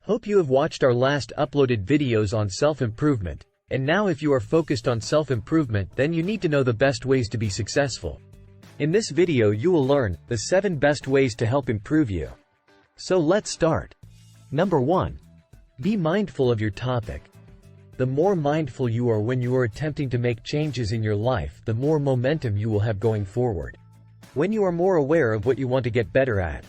Hope you have watched our last uploaded videos on self-improvement, and now if you are focused on self-improvement, then you need to know the best ways to be successful. In this video you will learn the 7 best ways to help improve you. So let's start. Number 1. Be mindful of your topic. The more mindful you are when you are attempting to make changes in your life, the more momentum you will have going forward. When you are more aware of what you want to get better at.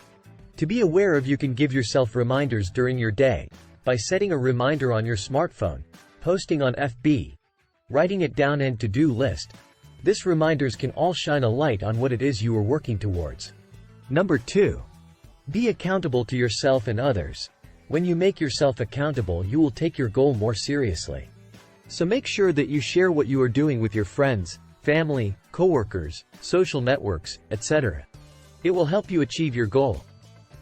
To be aware of, you can give yourself reminders during your day, by setting a reminder on your smartphone, posting on FB, writing it down and to-do list. This reminders can all shine a light on what it is you are working towards. Number 2. Be accountable to yourself and others. When you make yourself accountable, you will take your goal more seriously. So make sure that you share what you are doing with your friends, family, coworkers, social networks, etc. It will help you achieve your goal.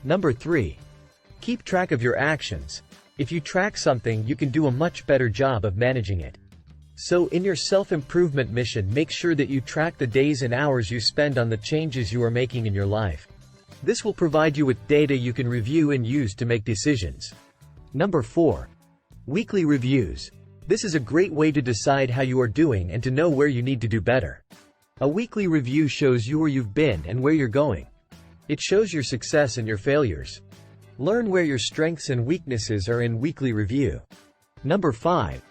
Number 3. Keep track of your actions. If you track something, you can do a much better job of managing it. So in your self-improvement mission, make sure that you track the days and hours you spend on the changes you are making in your life. This will provide you with data you can review and use to make decisions. Number 4. Weekly reviews. This is a great way to decide how you are doing and to know where you need to do better. A weekly review shows you where you've been and where you're going. It shows your success and your failures. Learn where your strengths and weaknesses are in weekly review. Number 5.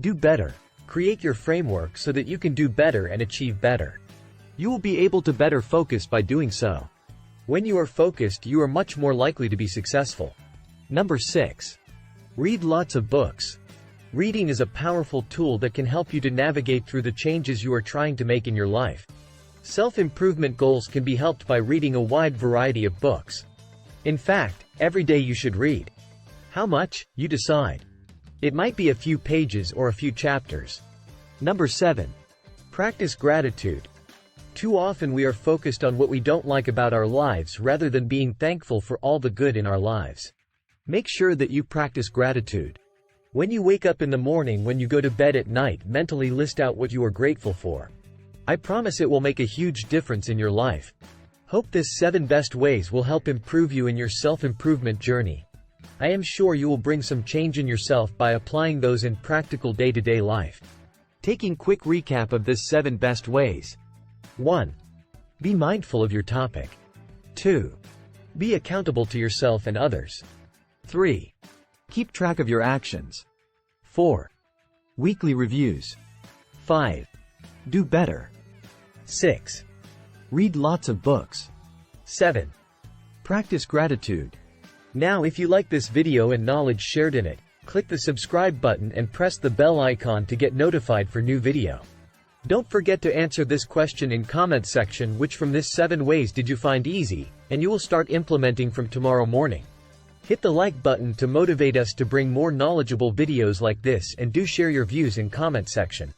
Do better. Create your framework so that you can do better and achieve better. You will be able to better focus by doing so. When you are focused, you are much more likely to be successful. Number 6. Read lots of books. Reading is a powerful tool that can help you to navigate through the changes you are trying to make in your life. Self-improvement goals can be helped by reading a wide variety of books. In fact, every day you should read. How much? You decide. It might be a few pages or a few chapters. Number 7. Practice gratitude. Too often we are focused on what we don't like about our lives rather than being thankful for all the good in our lives. Make sure that you practice gratitude. When you wake up in the morning, when you go to bed at night, mentally list out what you are grateful for. I promise it will make a huge difference in your life. Hope this 7 best ways will help improve you in your self-improvement journey. I am sure you will bring some change in yourself by applying those in practical day-to-day life. Taking quick recap of this 7 best ways. 1. Be mindful of your topic. 2. Be accountable to yourself and others. 3. Keep track of your actions. 4. Weekly reviews. 5. Do better. 6. Read lots of books. 7. Practice gratitude. Now if you like this video and knowledge shared in it, click the subscribe button and press the bell icon to get notified for new video. Don't forget to answer this question in comment section: which from this 7 ways did you find easy, and you will start implementing from tomorrow morning. Hit the like button to motivate us to bring more knowledgeable videos like this, and do share your views in comment section.